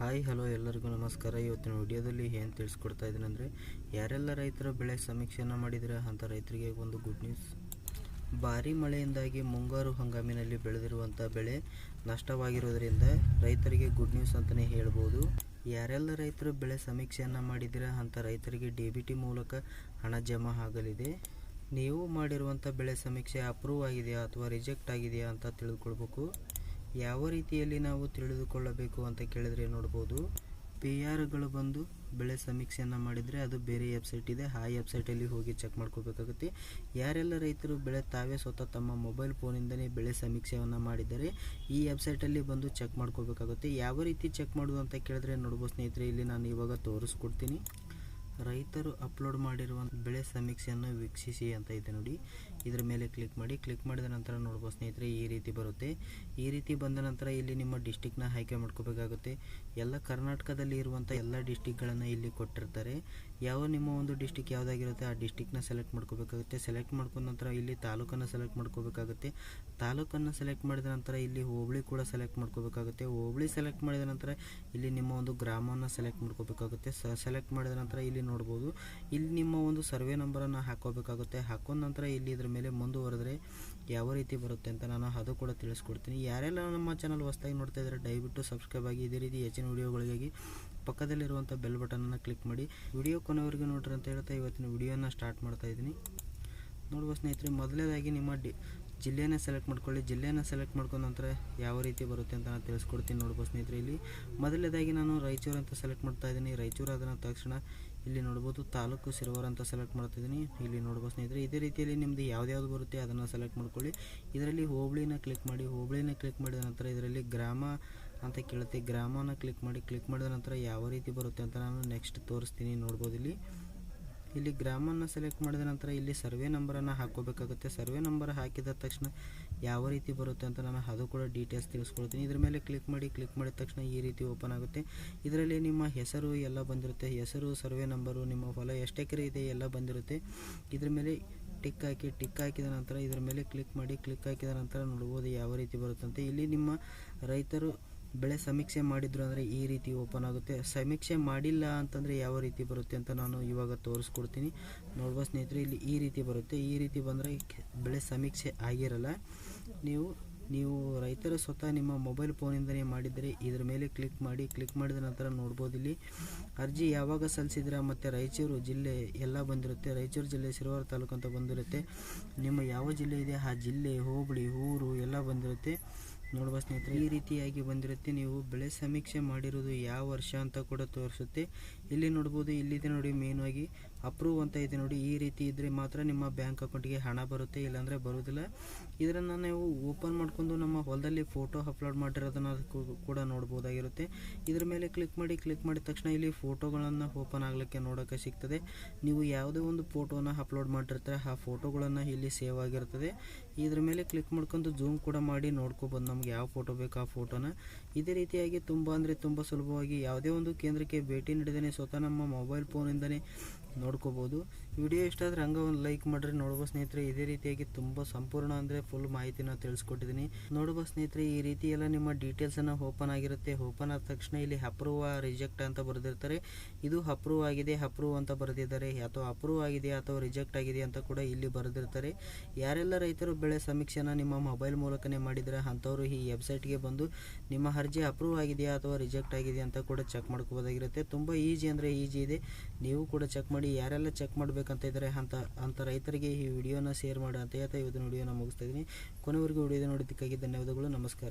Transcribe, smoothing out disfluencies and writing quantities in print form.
Hi hello ಎಲ್ಲರಿಗೂ ನಮಸ್ಕಾರ. ಇವತ್ತಿನ ವಿಡಿಯೋದಲ್ಲಿ ಏನು ತಿಳಿಸ್ಕೊಡ್ತಾ ಇದ್ದೀನಿ ಅಂದರೆ, ಯಾರೆಲ್ಲ ರೈತರು ಬೆಳೆ ಸಮೀಕ್ಷೆಯನ್ನು ಮಾಡಿದರೆ ಅಂಥ ರೈತರಿಗೆ ಒಂದು ಗುಡ್ ನ್ಯೂಸ್. ಭಾರೀ ಮಳೆಯಿಂದಾಗಿ ಮುಂಗಾರು ಹಂಗಾಮಿನಲ್ಲಿ ಬೆಳೆದಿರುವಂಥ ಬೆಳೆ ನಷ್ಟವಾಗಿರೋದರಿಂದ ರೈತರಿಗೆ ಗುಡ್ ನ್ಯೂಸ್ ಅಂತಲೇ ಹೇಳ್ಬೋದು. ಯಾರೆಲ್ಲ ರೈತರು ಬೆಳೆ ಸಮೀಕ್ಷೆಯನ್ನು ಮಾಡಿದರೆ ಅಂಥ ರೈತರಿಗೆ DBT ಮೂಲಕ ಹಣ ಜಮಾ ಆಗಲಿದೆ. ನೀವು ಮಾಡಿರುವಂಥ ಬೆಳೆ ಸಮೀಕ್ಷೆ ಅಪ್ರೂವ್ ಆಗಿದೆಯಾ ಅಥವಾ ರಿಜೆಕ್ಟ್ ಆಗಿದೆಯಾ ಅಂತ ತಿಳಿದುಕೊಳ್ಬೇಕು. ಯಾವ ರೀತಿಯಲ್ಲಿ ನಾವು ತಿಳಿದುಕೊಳ್ಳಬೇಕು ಅಂತ ಕೇಳಿದರೆ ನೋಡ್ಬೋದು, PRಗಳು ಬಂದು ಬೆಳೆ ಸಮೀಕ್ಷೆಯನ್ನು ಮಾಡಿದರೆ ಅದು ಬೇರೆ ವೆಬ್ಸೈಟ್ ಇದೆ, ಆ ವೆಬ್ಸೈಟಲ್ಲಿ ಹೋಗಿ ಚೆಕ್ ಮಾಡ್ಕೋಬೇಕಾಗುತ್ತೆ. ಯಾರೆಲ್ಲ ರೈತರು ತಾವೇ ಸ್ವತಃ ತಮ್ಮ ಮೊಬೈಲ್ ಫೋನಿಂದಲೇ ಬೆಳೆ ಸಮೀಕ್ಷೆಯನ್ನು ಮಾಡಿದರೆ ಈ ವೆಬ್ಸೈಟಲ್ಲಿ ಬಂದು ಚೆಕ್ ಮಾಡ್ಕೋಬೇಕಾಗುತ್ತೆ. ಯಾವ ರೀತಿ ಚೆಕ್ ಮಾಡೋದು ಅಂತ ಕೇಳಿದ್ರೆ ನೋಡ್ಬೋದು ಸ್ನೇಹಿತರೆ, ಇಲ್ಲಿ ನಾನು ಇವಾಗ ತೋರಿಸ್ಕೊಡ್ತೀನಿ. ರೈತರು ಅಪ್ಲೋಡ್ ಮಾಡಿರುವಂಥ ಬೆಳೆ ಸಮೀಕ್ಷೆಯನ್ನು ವೀಕ್ಷಿಸಿ ಅಂತ ಇದೆ ನೋಡಿ, ಇದರ ಮೇಲೆ ಕ್ಲಿಕ್ ಮಾಡಿದ ನಂತರ ನೋಡ್ಬೋದು ಸ್ನೇಹಿತರೆ, ಈ ರೀತಿ ಬರುತ್ತೆ. ಈ ರೀತಿ ಬಂದ ನಂತರ ಇಲ್ಲಿ ನಿಮ್ಮ ಡಿಸ್ಟಿಕ್ನ ಆಯ್ಕೆ ಮಾಡ್ಕೋಬೇಕಾಗುತ್ತೆ. ಎಲ್ಲ ಕರ್ನಾಟಕದಲ್ಲಿ ಇರುವಂಥ ಎಲ್ಲ ಡಿಸ್ಟಿಕ್ಗಳನ್ನು ಇಲ್ಲಿ ಕೊಟ್ಟಿರ್ತಾರೆ. ನಿಮ್ಮ ಒಂದು ಡಿಸ್ಟಿಕ್ ಯಾವುದಾಗಿರುತ್ತೆ ಆ ಡಿಸ್ಟಿಕ್ನ ಸೆಲೆಕ್ಟ್ ಮಾಡ್ಕೋಬೇಕಾಗುತ್ತೆ. ಸೆಲೆಕ್ಟ್ ಮಾಡ್ಕೊಂಡ ನಂತರ ಇಲ್ಲಿ ತಾಲೂಕನ್ನು ಸೆಲೆಕ್ಟ್ ಮಾಡ್ಕೋಬೇಕಾಗುತ್ತೆ. ತಾಲೂಕನ್ನು ಸೆಲೆಕ್ಟ್ ಮಾಡಿದ ನಂತರ ಇಲ್ಲಿ ಹೋಬಳಿ ಕೂಡ ಸೆಲೆಕ್ಟ್ ಮಾಡ್ಕೋಬೇಕಾಗುತ್ತೆ. ಹೋಬಳಿ ಸೆಲೆಕ್ಟ್ ಮಾಡಿದ ನಂತರ ಇಲ್ಲಿ ನಿಮ್ಮ ಒಂದು ಗ್ರಾಮವನ್ನು ಸೆಲೆಕ್ಟ್ ಮಾಡ್ಕೋಬೇಕಾಗುತ್ತೆ. ಸೆಲೆಕ್ಟ್ ಮಾಡಿದ ನಂತರ ಇಲ್ಲಿ ನೋಡ್ಬೋದು, ಇಲ್ಲಿ ನಿಮ್ಮ ಒಂದು ಸರ್ವೆ ನಂಬರನ್ನು ಹಾಕೋಬೇಕಾಗುತ್ತೆ. ಹಾಕೊಂಡ ನಂತರ ಇಲ್ಲಿ ಇದ್ರ ಮೇಲೆ ಮುಂದುವರೆದ್ರೆ ಯಾವ ರೀತಿ ಬರುತ್ತೆ ಅಂತ ನಾನು ಅದು ಕೂಡ ತಿಳಿಸ್ಕೊಡ್ತೀನಿ. ಯಾರೆಲ್ಲ ನಮ್ಮ ಚಾನಲ್ ಹೊಸದಾಗಿ ನೋಡ್ತಾ ಇದ್ದಾರೆ ದಯವಿಟ್ಟು ಸಬ್ಸ್ಕ್ರೈಬ್ ಆಗಿ. ಇದೇ ರೀತಿ ಹೆಚ್ಚಿನ ವಿಡಿಯೋಗಳಿಗಾಗಿ ಪಕ್ಕದಲ್ಲಿರುವಂಥ ಬೆಲ್ ಬಟನನ್ನು ಕ್ಲಿಕ್ ಮಾಡಿ. ವಿಡಿಯೋ ಕೊನೆವರೆಗೂ ನೋಡ್ರಿ ಅಂತ ಹೇಳ್ತಾ ಇವತ್ತಿನ ವಿಡಿಯೋನ ಸ್ಟಾರ್ಟ್ ಮಾಡ್ತಾ ಇದ್ದೀನಿ. ನೋಡ್ಬೋದು ಸ್ನೇಹಿತರೆ, ಮೊದಲನೇದಾಗಿ ನಿಮ್ಮ ಜಿಲ್ಲೆಯನ್ನು ಸೆಲೆಕ್ಟ್ ಮಾಡ್ಕೊಳ್ಳಿ. ಜಿಲ್ಲೆಯನ್ನು ಸೆಲೆಕ್ಟ್ ಮಾಡ್ಕೊಂಡ ನಂತರ ಯಾವ ರೀತಿ ಬರುತ್ತೆ ಅಂತ ನಾನು ತಿಳಿಸ್ಕೊಡ್ತೀನಿ. ನೋಡ್ಬೋದು ಸ್ನೇಹಿತರೆ, ಇಲ್ಲಿ ಮೊದಲನೇದಾಗಿ ನಾನು ರಾಯಚೂರು ಅಂತ ಸೆಲೆಕ್ಟ್ ಮಾಡ್ತಾ ಇದ್ದೀನಿ. ರಾಯಚೂರು ಆದ ತಕ್ಷಣ ಇಲ್ಲಿ ನೋಡ್ಬೋದು ತಾಲೂಕು ಸಿರುವಾರ ಅಂತ ಸೆಲೆಕ್ಟ್ ಮಾಡ್ತಿದ್ದೀನಿ. ಇಲ್ಲಿ ನೋಡ್ಬೋದು ಸ್ನೇಹಿತರೆ, ಇದೇ ರೀತಿಯಲ್ಲಿ ನಿಮ್ಮದು ಯಾವ್ದು ಬರುತ್ತೆ ಅದನ್ನು ಸೆಲೆಕ್ಟ್ ಮಾಡ್ಕೊಳ್ಳಿ. ಇದರಲ್ಲಿ ಹೋಬಳಿನ ಕ್ಲಿಕ್ ಮಾಡಿ. ಹೋಬಳಿನ ಕ್ಲಿಕ್ ಮಾಡಿದ ನಂತರ ಇದರಲ್ಲಿ ಗ್ರಾಮ ಅಂತ ಕೇಳುತ್ತೆ, ಗ್ರಾಮನ ಕ್ಲಿಕ್ ಮಾಡಿದ ನಂತರ ಯಾವ ರೀತಿ ಬರುತ್ತೆ ಅಂತ ನಾನು ನೆಕ್ಸ್ಟ್ ತೋರಿಸ್ತೀನಿ. ನೋಡ್ಬೋದು ಇಲ್ಲಿ ಗ್ರಾಮವನ್ನು ಸೆಲೆಕ್ಟ್ ಮಾಡಿದ ನಂತರ ಇಲ್ಲಿ ಸರ್ವೆ ನಂಬರನ್ನು ಹಾಕೋಬೇಕಾಗುತ್ತೆ. ಸರ್ವೆ ನಂಬರ್ ಹಾಕಿದ ತಕ್ಷಣ ಯಾವ ರೀತಿ ಬರುತ್ತೆ ಅಂತ ನಾನು ಅದು ಕೂಡ ಡೀಟೇಲ್ಸ್ ತಿಳಿಸ್ಕೊಡ್ತೀನಿ. ಇದ್ರ ಮೇಲೆ ಕ್ಲಿಕ್ ಮಾಡಿದ ತಕ್ಷಣ ಈ ರೀತಿ ಓಪನ್ ಆಗುತ್ತೆ. ಇದರಲ್ಲಿ ನಿಮ್ಮ ಹೆಸರು ಎಲ್ಲ ಬಂದಿರುತ್ತೆ. ಹೆಸರು, ಸರ್ವೆ ನಂಬರು, ನಿಮ್ಮ ಹೊಲ ಎಷ್ಟು ಎಕರೆ ಇದೆ ಎಲ್ಲ ಬಂದಿರುತ್ತೆ. ಇದ್ರ ಮೇಲೆ ಟಿಕ್ ಹಾಕಿದ ನಂತರ ಇದರ ಮೇಲೆ ಕ್ಲಿಕ್ ಹಾಕಿದ ನಂತರ ನೋಡ್ಬೋದು ಯಾವ ರೀತಿ ಬರುತ್ತಂತೆ. ಇಲ್ಲಿ ನಿಮ್ಮ ರೈತರು ಬೆಳೆ ಸಮೀಕ್ಷೆ ಮಾಡಿದ್ರು ಅಂದರೆ ಈ ರೀತಿ ಓಪನ್ ಆಗುತ್ತೆ. ಸಮೀಕ್ಷೆ ಮಾಡಿಲ್ಲ ಅಂತಂದರೆ ಯಾವ ರೀತಿ ಬರುತ್ತೆ ಅಂತ ನಾನು ಇವಾಗ ತೋರಿಸ್ಕೊಡ್ತೀನಿ. ನೋಡ್ಬೋದು ಸ್ನೇಹಿತರೆ, ಇಲ್ಲಿ ಈ ರೀತಿ ಬರುತ್ತೆ. ಈ ರೀತಿ ಬಂದರೆ ಬೆಳೆ ಸಮೀಕ್ಷೆ ಆಗಿರಲ್ಲ. ನೀವು ರೈತರು ಸ್ವತಃ ನಿಮ್ಮ ಮೊಬೈಲ್ ಫೋನಿಂದಲೇ ಮಾಡಿದರೆ ಇದರ ಮೇಲೆ ಕ್ಲಿಕ್ ಮಾಡಿದ ನಂತರ ನೋಡ್ಬೋದು ಇಲ್ಲಿ ಅರ್ಜಿ ಯಾವಾಗ ಸಲ್ಲಿಸಿದ್ರೆ ಮತ್ತು ರಾಯಚೂರು ಜಿಲ್ಲೆ ಎಲ್ಲ ಬಂದಿರುತ್ತೆ. ರಾಯಚೂರು ಜಿಲ್ಲೆ ಸಿರುವಾರ ತಾಲೂಕು ಅಂತ ಬಂದಿರುತ್ತೆ. ನಿಮ್ಮ ಯಾವ ಜಿಲ್ಲೆ ಇದೆ ಆ ಜಿಲ್ಲೆ, ಹೋಬಳಿ, ಊರು ಎಲ್ಲ ಬಂದಿರುತ್ತೆ. ನೋಡ್ಬೋದು ಸ್ನೇಹಿತರೆ, ಈ ರೀತಿಯಾಗಿ ಬಂದಿರುತ್ತೆ. ನೀವು ಬೆಳೆ ಸಮೀಕ್ಷೆ ಮಾಡಿರೋದು ಯಾವ ವರ್ಷ ಅಂತ ಕೂಡ ತೋರಿಸುತ್ತೆ. ಇಲ್ಲಿ ನೋಡ್ಬೋದು, ಇಲ್ಲಿದೆ ನೋಡಿ, ಮೇನ್ ಆಗಿ ಅಪ್ರೂವ್ ಅಂತ ಇದೆ ನೋಡಿ. ಈ ರೀತಿ ಇದ್ದರೆ ಮಾತ್ರ ನಿಮ್ಮ ಬ್ಯಾಂಕ್ ಅಕೌಂಟ್ಗೆ ಹಣ ಬರುತ್ತೆ, ಇಲ್ಲಾಂದರೆ ಬರೋದಿಲ್ಲ. ಇದನ್ನು ನಾವು ಓಪನ್ ಮಾಡ್ಕೊಂಡು ನಮ್ಮ ಹೊಲದಲ್ಲಿ ಫೋಟೋ ಅಪ್ಲೋಡ್ ಮಾಡಿರೋದನ್ನು ಕೂಡ ನೋಡ್ಬೋದಾಗಿರುತ್ತೆ. ಇದ್ರ ಮೇಲೆ ಕ್ಲಿಕ್ ಮಾಡಿದ ತಕ್ಷಣ ಇಲ್ಲಿ ಫೋಟೋಗಳನ್ನು ಓಪನ್ ಆಗಲಿಕ್ಕೆ ನೋಡೋಕ್ಕೆ ಸಿಗ್ತದೆ. ನೀವು ಯಾವುದೇ ಒಂದು ಫೋಟೋನ ಅಪ್ಲೋಡ್ ಮಾಡಿರ್ತಾರೆ ಆ ಫೋಟೋಗಳನ್ನು ಇಲ್ಲಿ ಸೇವ್ ಆಗಿರ್ತದೆ. ಇದ್ರ ಮೇಲೆ ಕ್ಲಿಕ್ ಮಾಡ್ಕೊಂಡು ಜೂಮ್ ಕೂಡ ಮಾಡಿ ನೋಡ್ಕೋಬೋದು ನಮ್ಗೆ ಯಾವ ಫೋಟೋ ಬೇಕು ಆ ಫೋಟೋನ. ಇದೇ ರೀತಿಯಾಗಿ ತುಂಬ ಸುಲಭವಾಗಿ ಯಾವುದೇ ಒಂದು ಕೇಂದ್ರಕ್ಕೆ ಭೇಟಿ ನೀಡಿದೇನೆ ಸ್ವತಃ ನಮ್ಮ ಮೊಬೈಲ್ ಫೋನಿಂದಲೇ ನೋಡ್ಕೋಬೋದು. ವಿಡಿಯೋ ಇಷ್ಟ ಆದರೆ ಹಂಗೆ ಒಂದು ಲೈಕ್ ಮಾಡಿರಿ. ನೋಡ್ಬೋದು ಸ್ನೇಹಿತರೆ, ಇದೇ ರೀತಿಯಾಗಿ ತುಂಬ ಸಂಪೂರ್ಣ ಅಂದರೆ ಫುಲ್ ಮಾಹಿತಿನ ತಿಳಿಸ್ಕೊಟ್ಟಿದ್ದೀನಿ. ನೋಡ್ಬೋದು ಸ್ನೇಹಿತರೆ, ಈ ರೀತಿ ಎಲ್ಲ ನಿಮ್ಮ ಡೀಟೇಲ್ಸನ್ನು ಓಪನ್ ಆಗಿರುತ್ತೆ. ಓಪನ್ ಆದ ತಕ್ಷಣ ಇಲ್ಲಿ ಅಪ್ರೂವ್ ರಿಜೆಕ್ಟ್ ಅಂತ ಬರೆದಿರ್ತಾರೆ. ಇದು ಅಪ್ರೂವ್ ಆಗಿದೆ, ಅಪ್ರೂವ್ ಅಂತ ಬರೆದಿದ್ದಾರೆ, ಅಥವಾ ಅಪ್ರೂವ್ ಆಗಿದೆ ಅಥವಾ ರಿಜೆಕ್ಟ್ ಆಗಿದೆ ಅಂತ ಕೂಡ ಇಲ್ಲಿ ಬರೆದಿರ್ತಾರೆ. ಯಾರೆಲ್ಲ ರೈತರು ಬೆಳೆ ಸಮೀಕ್ಷೆನ ನಿಮ್ಮ ಮೊಬೈಲ್ ಮೂಲಕನೇ ಮಾಡಿದರೆ ಅಂಥವ್ರು ಈ ವೆಬ್ಸೈಟ್ಗೆ ಬಂದು ನಿಮ್ಮ ಅರ್ಜಿ ಅಪ್ರೂವ್ ಆಗಿದೆಯಾ ಅಥವಾ ರಿಜೆಕ್ಟ್ ಆಗಿದೆಯಾ ಅಂತ ಕೂಡ ಚೆಕ್ ಮಾಡ್ಕೋಬೋದಾಗಿರುತ್ತೆ. ತುಂಬ ಈಜಿ ಅಂದರೆ ಈಜಿ ಇದೆ, ನೀವು ಕೂಡ ಚೆಕ್ ಮಾಡಿ. ಯಾರೆಲ್ಲ ಚೆಕ್ ಮಾಡಬೇಕಂತ ಇದ್ದಾರೆ ಅಂತ ರೈತರಿಗೆ ಈ ವಿಡಿಯೋನ ಶೇರ್ ಮಾಡಿ ಅಂತ ಹೇಳ್ತಾ ಇವತ್ತಿನ ವಿಡಿಯೋನ ಮುಗಿಸ್ತಾ ಇದ್ದೀನಿ. ಕೊನೆವರೆಗೂ ವಿಡಿಯೋನ ನೋಡೋದಕ್ಕಾಗಿ ಧನ್ಯವಾದಗಳು. ನಮಸ್ಕಾರ.